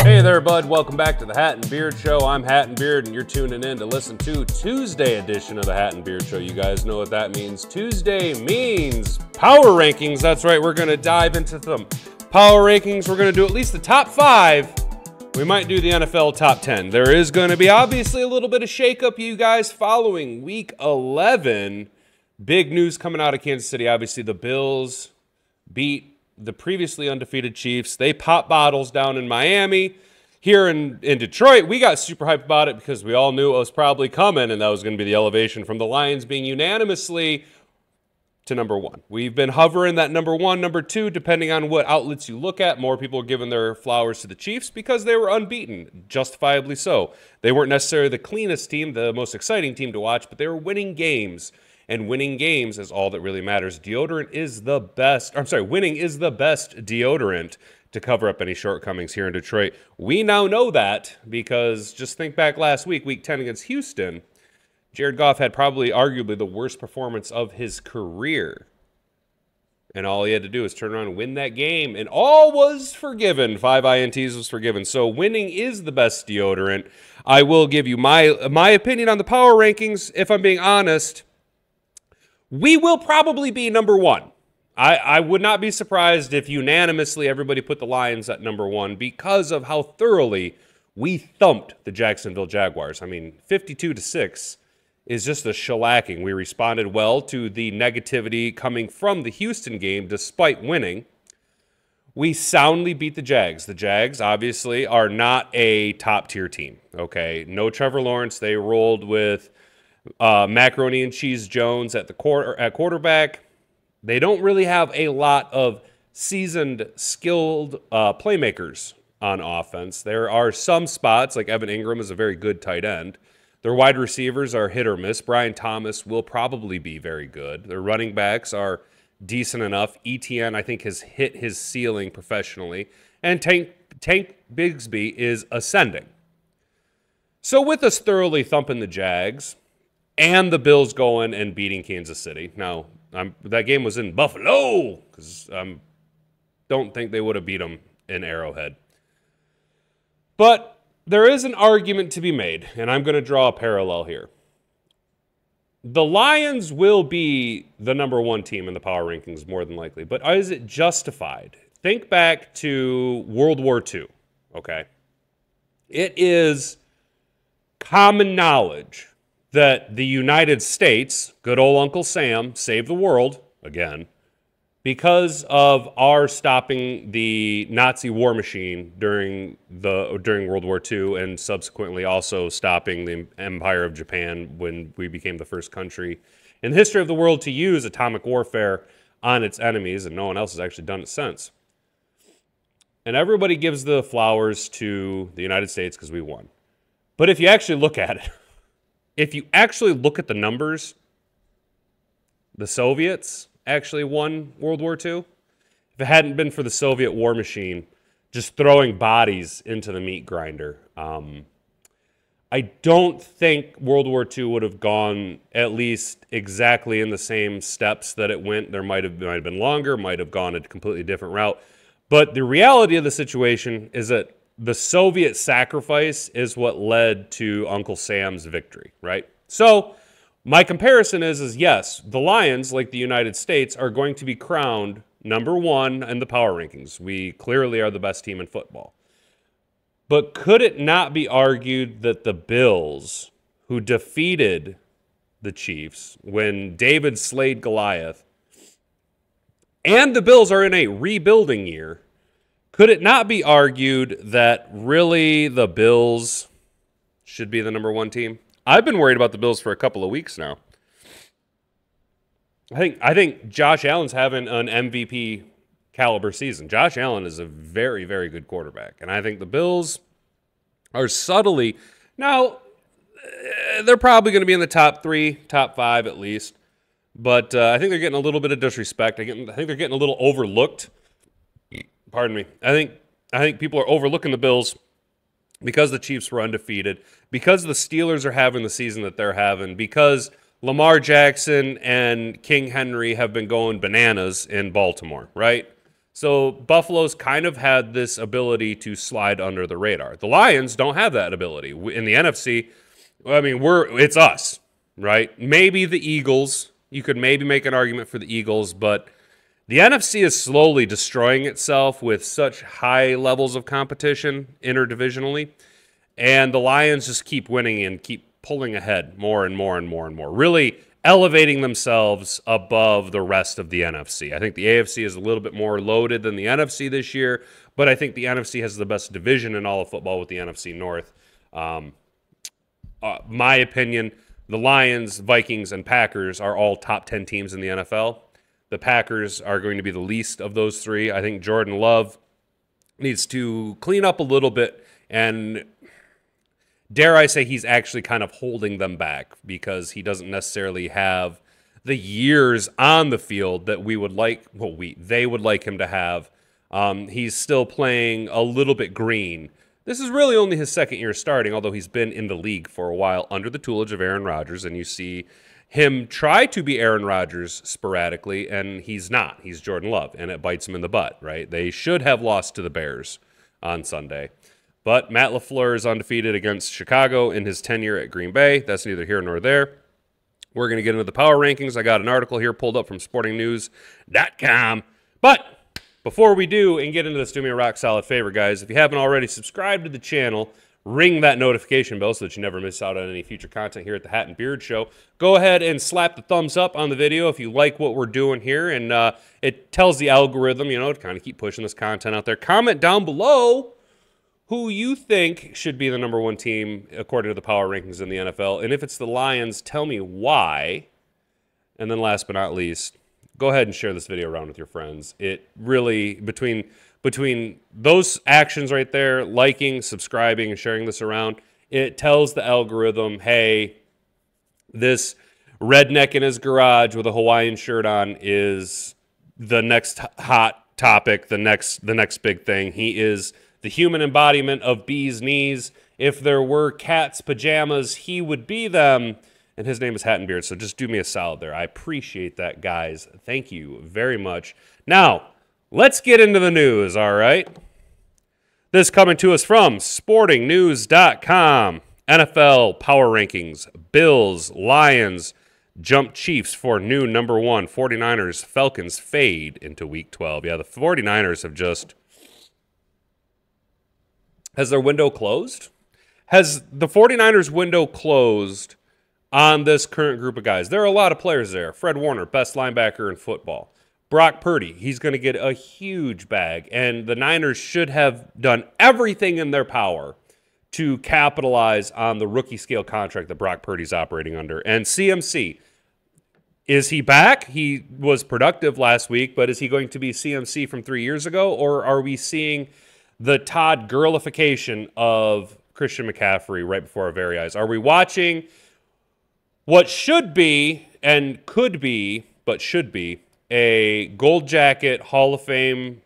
Hey there, bud. Welcome back to the Hat and Beard Show. I'm Hat and Beard, and you're tuning in to listen to Tuesday edition of the Hat and Beard Show. You guys know what that means. Tuesday means power rankings. That's right. We're going to dive into some power rankings. We're going to do at least the top 5. We might do the NFL top 10. There is going to be obviously a little bit of shakeup, you guys, following Week 11. Big news coming out of Kansas City. Obviously, the Bills beat the previously undefeated Chiefs. They popped bottles down in Miami. Here in Detroit, we got super hyped about it because we all knew it was probably coming, and that was going to be the elevation from the Lions being unanimously to number 1. We've been hovering that number 1, number 2, depending on what outlets you look at. More people are giving their flowers to the Chiefs because they were unbeaten, justifiably so. They weren't necessarily the cleanest team, the most exciting team to watch, but they were winning games. And winning games is all that really matters. Winning is the best deodorant to cover up any shortcomings here in Detroit. We now know that because just think back last week, Week 10 against Houston, Jared Goff had probably arguably the worst performance of his career. And all he had to do was turn around and win that game, and all was forgiven. 5 INTs was forgiven. So winning is the best deodorant. I will give you my opinion on the power rankings, if I'm being honest. We will probably be number 1. I would not be surprised if unanimously everybody put the Lions at number 1 because of how thoroughly we thumped the Jacksonville Jaguars. I mean, 52-6 is just a shellacking. We responded well to the negativity coming from the Houston game despite winning. We soundly beat the Jags. The Jags, obviously, are not a top-tier team, okay? No Trevor Lawrence. They rolled with Macaroni and Cheese Jones at quarterback. They don't really have a lot of seasoned, skilled playmakers on offense. There are some spots, like Evan Ingram is a very good tight end. Their wide receivers are hit or miss. Brian Thomas will probably be very good. Their running backs are decent enough. ETN, I think, has hit his ceiling professionally. And Tank Bigsby is ascending. So with us thoroughly thumping the Jags and the Bills going and beating Kansas City. Now, that game was in Buffalo because I don't think they would have beat them in Arrowhead. But there is an argument to be made, and I'm going to draw a parallel here. The Lions will be the number 1 team in the power rankings more than likely, but is it justified? Think back to World War II, okay? It is common knowledge that the United States, good old Uncle Sam, saved the world, again, because of our stopping the Nazi war machine during World War II and subsequently also stopping the Empire of Japan when we became the first country in the history of the world to use atomic warfare on its enemies, and no one else has actually done it since. And everybody gives the flowers to the United States because we won. But if you actually look at it, if you actually look at the numbers, the Soviets actually won World War II. If it hadn't been for the Soviet war machine just throwing bodies into the meat grinder, I don't think World War II would have gone at least exactly in the same steps that it went. There might have been longer, might have gone a completely different route. But the reality of the situation is that the Soviet sacrifice is what led to Uncle Sam's victory, right? So my comparison is yes, the Lions, like the United States, are going to be crowned number 1 in the power rankings. We clearly are the best team in football. But could it not be argued that the Bills, who defeated the Chiefs when David slayed Goliath, and the Bills are in a rebuilding year, could it not be argued that really the Bills should be the number 1 team? I've been worried about the Bills for a couple of weeks now. I think Josh Allen's having an MVP caliber season. Josh Allen is a very, very good quarterback. And I think the Bills are subtly, now, they're probably going to be in the top 3, top 5 at least. But I think they're getting a little bit of disrespect. I think they're getting a little overlooked. Pardon me. I think people are overlooking the Bills because the Chiefs were undefeated, because the Steelers are having the season that they're having, because Lamar Jackson and King Henry have been going bananas in Baltimore, right? So Buffalo's kind of had this ability to slide under the radar. The Lions don't have that ability. In the NFC, I mean, it's us, right? Maybe the Eagles. You could maybe make an argument for the Eagles, but the NFC is slowly destroying itself with such high levels of competition interdivisionally. And the Lions just keep winning and keep pulling ahead more and more and more and more, really elevating themselves above the rest of the NFC. I think the AFC is a little bit more loaded than the NFC this year, but I think the NFC has the best division in all of football with the NFC North. My opinion, the Lions, Vikings, and Packers are all top 10 teams in the NFL. The Packers are going to be the least of those three. I think Jordan Love needs to clean up a little bit, and dare I say he's actually kind of holding them back because he doesn't necessarily have the years on the field that we would like, they would like him to have. He's still playing a little bit green. This is really only his second year starting, although he's been in the league for a while under the tutelage of Aaron Rodgers, and you see him try to be Aaron Rodgers sporadically, and he's not. He's Jordan Love, and it bites him in the butt, right? They should have lost to the Bears on Sunday. But Matt LaFleur is undefeated against Chicago in his tenure at Green Bay. That's neither here nor there. We're going to get into the power rankings. I got an article here pulled up from sportingnews.com. But before we do and get into this, do me a rock-solid favor, guys. If you haven't already, subscribe to the channel. Ring that notification bell so that you never miss out on any future content here at the Hat and Beard Show. Go ahead and slap the thumbs up on the video if you like what we're doing here. And it tells the algorithm, to kind of keep pushing this content out there. Comment down below who you think should be the #1 team according to the power rankings in the NFL. And if it's the Lions, tell me why. And then last but not least, go ahead and share this video around with your friends. It really, between those actions right there, liking, subscribing, and sharing this around, it tells the algorithm, hey, this redneck in his garage with a Hawaiian shirt on is the next hot topic, the next big thing. He is the human embodiment of bee's knees. If there were cat's pajamas, he would be them. And his name is Hat and Beard, so just do me a solid there. I appreciate that, guys. Thank you very much. Now, let's get into the news, all right? This coming to us from sportingnews.com. NFL power rankings. Bills, Lions, jump Chiefs for new #1. 49ers, Falcons fade into Week 12. Yeah, the 49ers have just... Has their window closed? Has the 49ers window closed on this current group of guys? There are a lot of players there. Fred Warner, best linebacker in football. Brock Purdy, he's going to get a huge bag. And the Niners should have done everything in their power to capitalize on the rookie scale contract that Brock Purdy's operating under. And CMC, is he back? He was productive last week, but is he going to be CMC from 3 years ago? Or are we seeing the Todd Gurlification of Christian McCaffrey right before our very eyes? Are we watching what should be and could be, but should be, a gold jacket Hall of Fame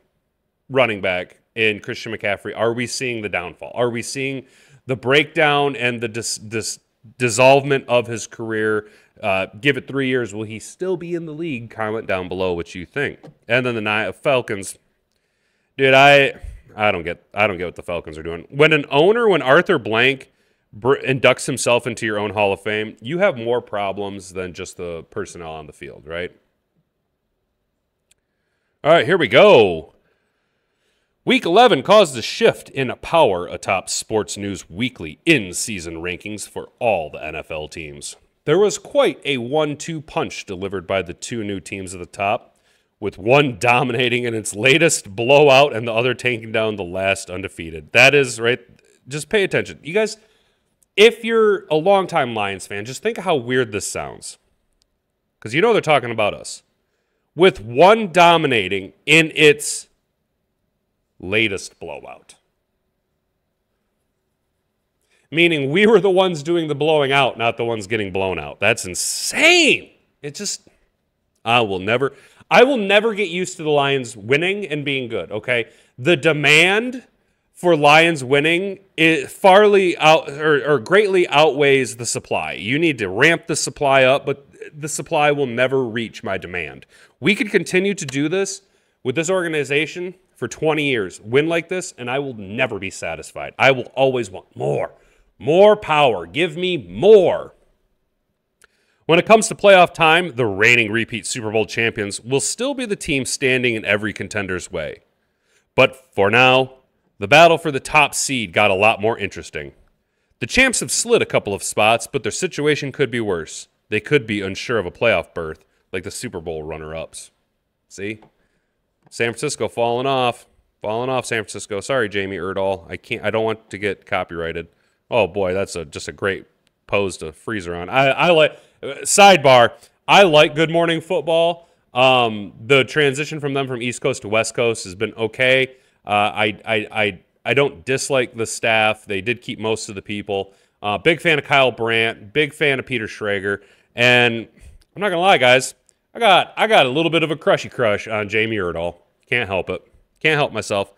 running back in Christian McCaffrey? Are we seeing the downfall? Are we seeing the breakdown and the dissolvement of his career? Give it 3 years. Will he still be in the league? Comment down below what you think. And then the Falcons. Dude, I don't get what the Falcons are doing. When Arthur Blank inducts himself into your own Hall of Fame, you have more problems than just the personnel on the field, right? All right, here we go. Week 11 caused a shift in power atop Sports News Weekly in-season rankings for all the NFL teams. There was quite a 1-2 punch delivered by the two new teams at the top, with one dominating in its latest blowout and the other taking down the last undefeated. That is, right, just pay attention. You guys, if you're a longtime Lions fan, just think of how weird this sounds. Because you know they're talking about us. With one dominating in its latest blowout. Meaning we were the ones doing the blowing out, not the ones getting blown out. That's insane. It just, I will never get used to the Lions winning and being good, okay? The demand for Lions winning greatly outweighs the supply. You need to ramp the supply up, but the supply will never reach my demand. We could continue to do this with this organization for 20 years, win like this, and I will never be satisfied. I will always want more. More power. Give me more. When it comes to playoff time, the reigning repeat Super Bowl champions will still be the team standing in every contender's way. But for now, the battle for the top seed got a lot more interesting. The champs have slid a couple of spots, but their situation could be worse. They could be unsure of a playoff berth, like the Super Bowl runner-ups. See? San Francisco falling off. Falling off, San Francisco. Sorry, Jamie Erdahl. I don't want to get copyrighted. Oh, boy, that's just a great pose to freeze her on. I like... Sidebar, I like Good Morning Football. The transition from them from East Coast to West Coast has been okay. I don't dislike the staff. They did keep most of the people. Big fan of Kyle Brandt. Big fan of Peter Schrager. And I'm not gonna lie, guys. I got a little bit of a crushy crush on Jamie Erdahl. Can't help it. Can't help myself.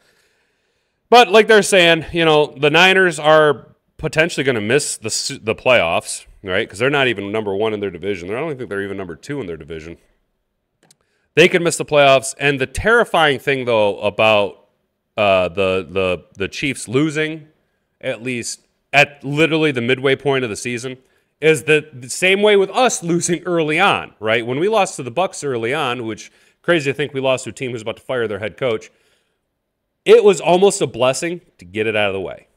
But like they're saying, you know, the Niners are potentially going to miss the playoffs, right? Because they're not even number one in their division. I don't think they're even number two in their division. They could miss the playoffs. And the terrifying thing, though, about the Chiefs losing, at least at literally the midway point of the season, is that the same way with us losing early on, right? When we lost to the Bucs early on, which crazy to think we lost to a team who's about to fire their head coach, it was almost a blessing to get it out of the way.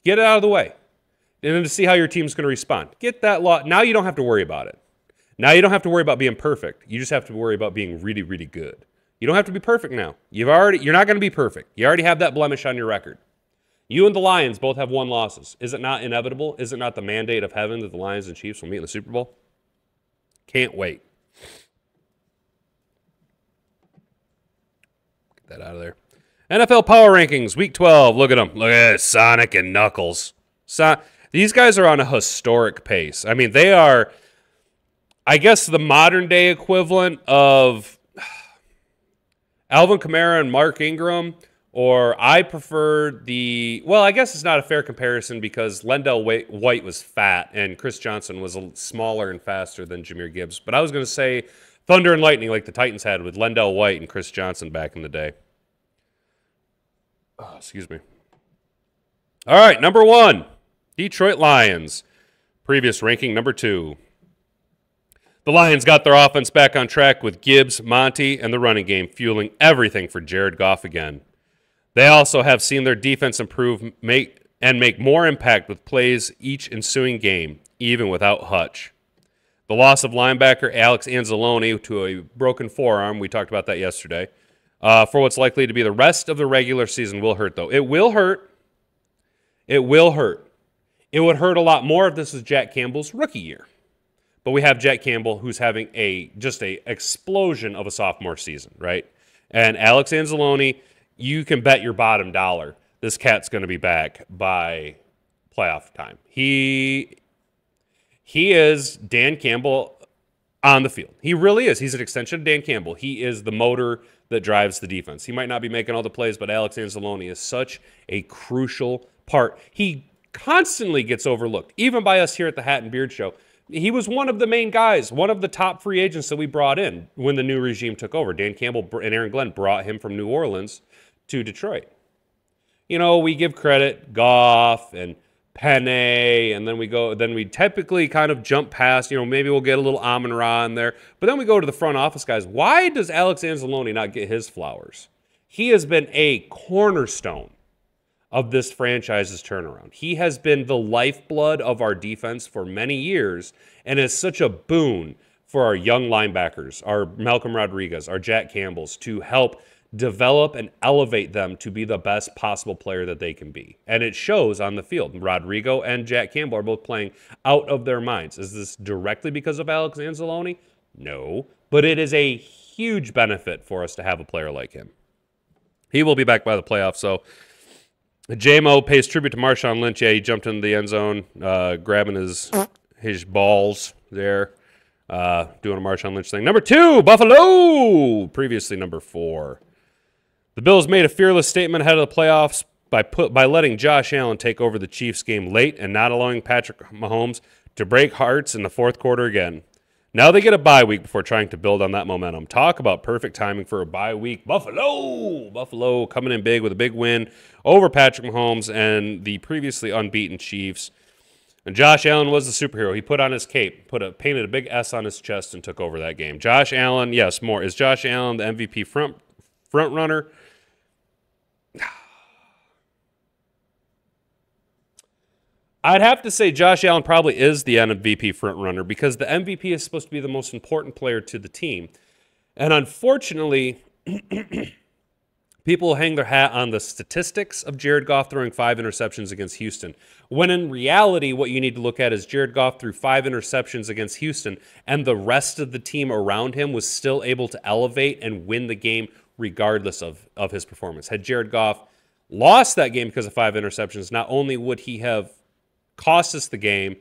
Get it out of the way. And then to see how your team's going to respond. Get that loss. Now you don't have to worry about it. Now you don't have to worry about being perfect. You just have to worry about being really, really good. You don't have to be perfect now. You're not going to be perfect. You already have that blemish on your record. You and the Lions both have 1 loss. Is it not inevitable? Is it not the mandate of heaven that the Lions and Chiefs will meet in the Super Bowl? Can't wait. Get that out of there. NFL Power Rankings, Week 12. Look at them. Look at Sonic and Knuckles. These guys are on a historic pace. I mean, they are, I guess, the modern-day equivalent of Alvin Kamara and Mark Ingram, or I prefer well, I guess it's not a fair comparison because Lendell White was fat and Chris Johnson was smaller and faster than Jahmyr Gibbs. But I was going to say Thunder and Lightning like the Titans had with Lendell White and Chris Johnson back in the day. Oh, excuse me. All right, number 1, Detroit Lions. Previous ranking, number 2. The Lions got their offense back on track with Gibbs, Monty, and the running game fueling everything for Jared Goff again. They also have seen their defense improve make more impact with plays each ensuing game, even without Hutch. The loss of linebacker Alex Anzalone to a broken forearm, we talked about that yesterday, for what's likely to be the rest of the regular season will hurt, though. It will hurt. It will hurt. It would hurt a lot more if this was Jack Campbell's rookie year. But we have Jack Campbell who's having just a explosion of a sophomore season, right? And Alex Anzalone, you can bet your bottom dollar this cat's going to be back by playoff time. He is Dan Campbell on the field. He really is. He's an extension of Dan Campbell. He is the motor that drives the defense. He might not be making all the plays, but Alex Anzalone is such a crucial part. He constantly gets overlooked, even by us here at the Hat and Beard Show. He was one of the main guys, one of the top free agents that we brought in when the new regime took over. Dan Campbell and Aaron Glenn brought him from New Orleans to Detroit. You know, we give credit, Goff and Penne, and then we typically kind of jump past, you know, maybe we'll get a little Amon-Ra in there, but then we go to the front office guys. Why does Alex Anzalone not get his flowers? He has been a cornerstone of this franchise's turnaround. He has been the lifeblood of our defense for many years and is such a boon for our young linebackers, our Malcolm Rodriguez, our Jack Campbells, to help develop and elevate them to be the best possible player that they can be. And it shows on the field. Rodrigo and Jack Campbell are both playing out of their minds. Is this directly because of Alex Anzalone? No, but it is a huge benefit for us to have a player like him. He will be back by the playoffs, so J-Mo pays tribute to Marshawn Lynch. Yeah, he jumped into the end zone, grabbing his balls there, doing a Marshawn Lynch thing. Number 2, Buffalo. Previously number 4. The Bills made a fearless statement ahead of the playoffs by letting Josh Allen take over the Chiefs game late and not allowing Patrick Mahomes to break hearts in the fourth quarter again. Now they get a bye week before trying to build on that momentum. Talk about perfect timing for a bye week. Buffalo coming in big with a big win over Patrick Mahomes and the previously unbeaten Chiefs. And Josh Allen was the superhero. He put on his cape, painted a big S on his chest, and took over that game. Josh Allen, yes, more. Is Josh Allen the MVP front runner? I'd have to say Josh Allen probably is the MVP frontrunner because the MVP is supposed to be the most important player to the team. And unfortunately, people hang their hat on the statistics of Jared Goff throwing 5 interceptions against Houston, when in reality, what you need to look at is Jared Goff threw 5 interceptions against Houston, and the rest of the team around him was still able to elevate and win the game regardless of his performance. Had Jared Goff lost that game because of 5 interceptions, not only would he have cost us the game,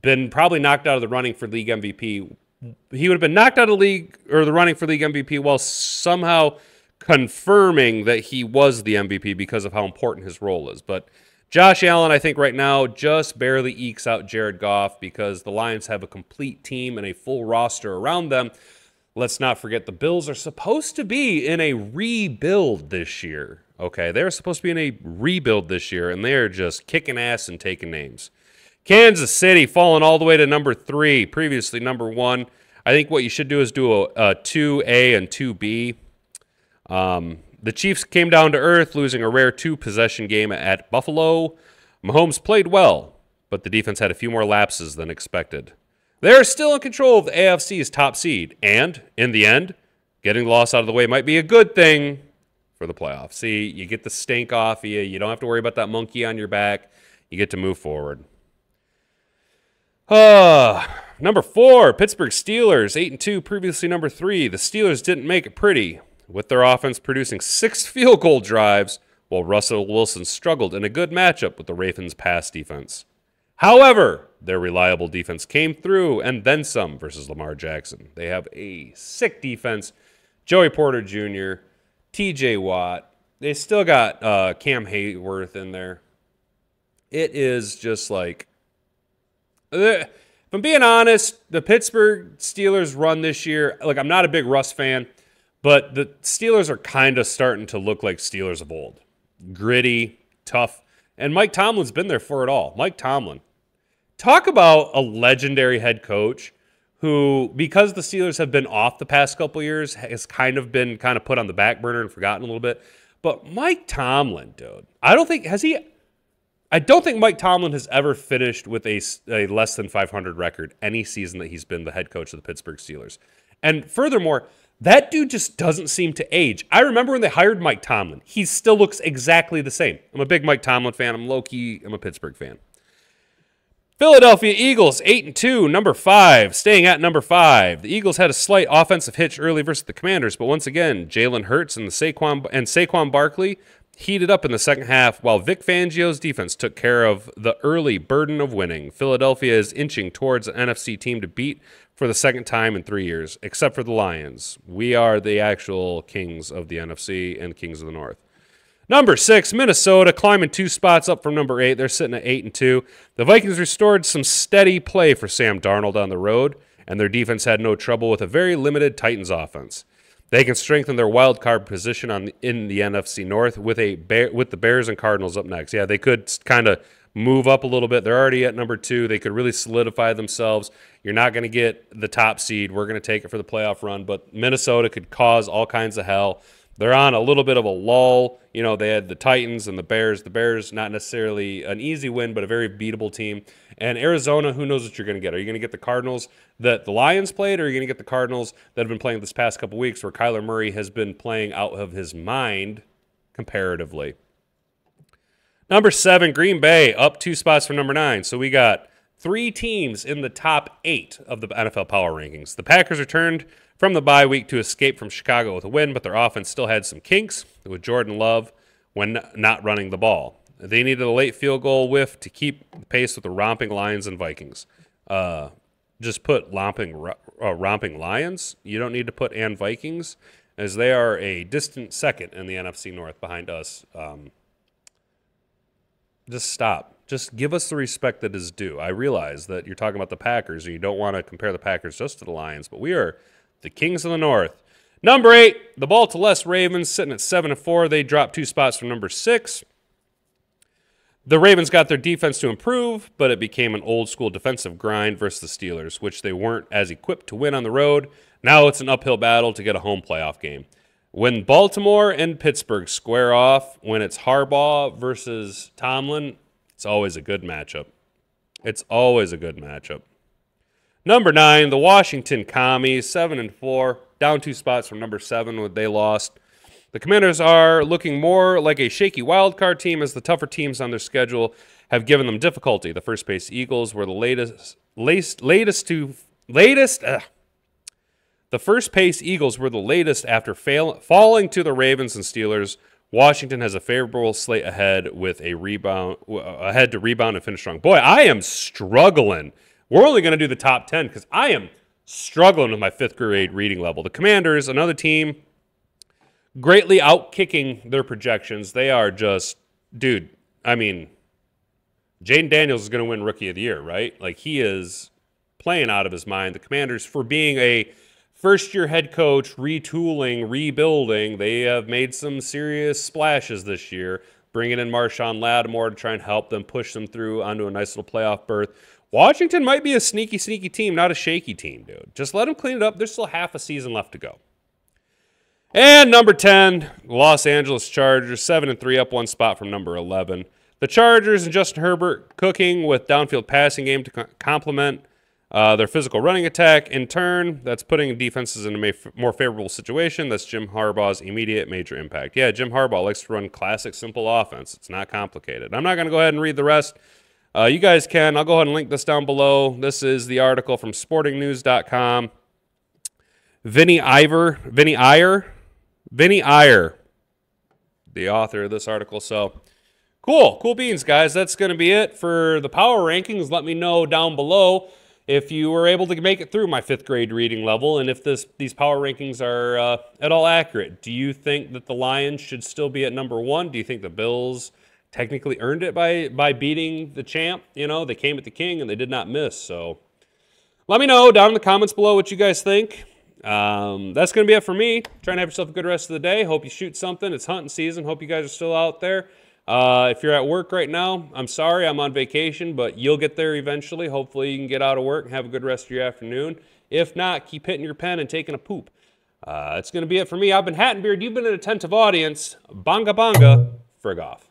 been probably knocked out of the running for league MVP. He would have been knocked out of the running for league MVP while somehow confirming that he was the MVP because of how important his role is. But Josh Allen, I think right now, just barely ekes out Jared Goff because the Lions have a complete team and a full roster around them. Let's not forget the Bills are supposed to be in a rebuild this year. Okay, they're supposed to be in a rebuild this year, and they're just kicking ass and taking names. Kansas City falling all the way to number 3, previously number 1. I think what you should do is do a 2A and 2B. The Chiefs came down to earth, losing a rare 2-possession game at Buffalo. Mahomes played well, but the defense had a few more lapses than expected. They're still in control of the AFC's top seed, and, in the end, getting the loss out of the way might be a good thing for the playoffs. See, you get the stink off you. You don't have to worry about that monkey on your back. You get to move forward. Number 4, Pittsburgh Steelers, 8-2, previously number 3. The Steelers didn't make it pretty, with their offense producing 6 field goal drives, while Russell Wilson struggled in a good matchup with the Ravens' pass defense. However, their reliable defense came through and then some versus Lamar Jackson. They have a sick defense. Joey Porter Jr., TJ Watt. They still got Cam Hayworth in there. It is just like, if I'm being honest, the Pittsburgh Steelers run this year, like, I'm not a big Russ fan, but the Steelers are kind of starting to look like Steelers of old. Gritty, tough, and Mike Tomlin's been there for it all. Mike Tomlin. Talk about a legendary head coach who, because the Steelers have been off the past couple years, has kind of been put on the back burner and forgotten a little bit. But Mike Tomlin, dude, I don't think Mike Tomlin has ever finished with a less than 500 record any season that he's been the head coach of the Pittsburgh Steelers. And furthermore, that dude just doesn't seem to age. I remember when they hired Mike Tomlin. He still looks exactly the same. I'm a big Mike Tomlin fan. I'm a Pittsburgh fan. Philadelphia Eagles, 8-2, number 5, staying at number 5. The Eagles had a slight offensive hitch early versus the Commanders, but once again, Jalen Hurts and Saquon Barkley heated up in the second half, while Vic Fangio's defense took care of the early burden of winning. Philadelphia is inching towards an NFC team to beat for the second time in 3 years, except for the Lions. We are the actual kings of the NFC and kings of the North. Number 6, Minnesota, climbing 2 spots up from number 8. They're sitting at 8-2. The Vikings restored some steady play for Sam Darnold on the road, and their defense had no trouble with a very limited Titans offense. They can strengthen their wild card position in the NFC North with the Bears and Cardinals up next. Yeah, they could kind of move up a little bit. They're already at number 2. They could really solidify themselves. You're not going to get the top seed. We're going to take it for the playoff run, but Minnesota could cause all kinds of hell. They're on a little bit of a lull. You know, they had the Titans and the Bears. The Bears, not necessarily an easy win, but a very beatable team. And Arizona, who knows what you're going to get? Are you going to get the Cardinals that the Lions played, or are you going to get the Cardinals that have been playing this past couple weeks where Kyler Murray has been playing out of his mind comparatively? Number 7, Green Bay, up 2 spots from number 9. So we got 3 teams in the top 8 of the NFL Power Rankings. The Packers returned from the bye week to escape from Chicago with a win, but their offense still had some kinks with Jordan Love when not running the ball. They needed a late field goal whiff to keep pace with the romping Lions and Vikings. Just put romping Lions. You don't need to put and Vikings, as they are a distant second in the NFC North behind us. Just stop. Just give us the respect that is due. I realize that you're talking about the Packers, and you don't want to compare the Packers just to the Lions, but we are the Kings of the North. Number 8, the Baltimore Ravens, sitting at 7-4. They dropped 2 spots from number 6. The Ravens got their defense to improve, but it became an old-school defensive grind versus the Steelers, which they weren't as equipped to win on the road. Now it's an uphill battle to get a home playoff game. When Baltimore and Pittsburgh square off, when it's Harbaugh versus Tomlin, it's always a good matchup. It's always a good matchup. Number 9, the Washington Commies, 7-4, down 2 spots from number 7 when they lost. The Commanders are looking more like a shaky wildcard team as the tougher teams on their schedule have given them difficulty. The first-place Eagles were the The first-place Eagles were the latest after falling to the Ravens and Steelers. Washington has a favorable slate ahead with a rebound to rebound and finish strong. Boy, I am struggling. We're only going to do the top 10 because I am struggling with my 5th grade reading level. The Commanders, another team, greatly outkicking their projections. They are just, dude, I mean, Jaden Daniels is going to win Rookie of the Year, right? Like, he is playing out of his mind. The Commanders, for being a first-year head coach, retooling, rebuilding, they have made some serious splashes this year, bringing in Marshawn Lattimore to try and help them push them through onto a nice little playoff berth. Washington might be a sneaky, sneaky team, not a shaky team, dude. Just let them clean it up. There's still half a season left to go. And number 10, Los Angeles Chargers, 7-3, up 1 spot from number 11. The Chargers and Justin Herbert cooking with downfield passing game to complement their physical running attack. In turn, that's putting defenses in a more favorable situation. That's Jim Harbaugh's immediate major impact. Yeah, Jim Harbaugh likes to run classic, simple offense. It's not complicated. I'm not going to go ahead and read the rest. You guys can. I'll go ahead and link this down below. This is the article from sportingnews.com. Vinny Iyer, the author of this article. So, cool beans, guys. That's going to be it for the power rankings. Let me know down below if you were able to make it through my 5th grade reading level and if these power rankings are at all accurate. Do you think that the Lions should still be at number 1? Do you think the Bills technically earned it by beating the champ? You know, they came at the king and they did not miss. So, let me know down in the comments below what you guys think. That's going to be it for me. Trying to have yourself a good rest of the day. Hope you shoot something. It's hunting season. Hope you guys are still out there. If you're at work right now, I'm sorry. I'm on vacation, but you'll get there eventually. Hopefully you can get out of work and have a good rest of your afternoon. If not, keep hitting your pen and taking a poop. It's going to be it for me. I've been Hat and Beard. You've been an attentive audience. Bonga bonga for Goff.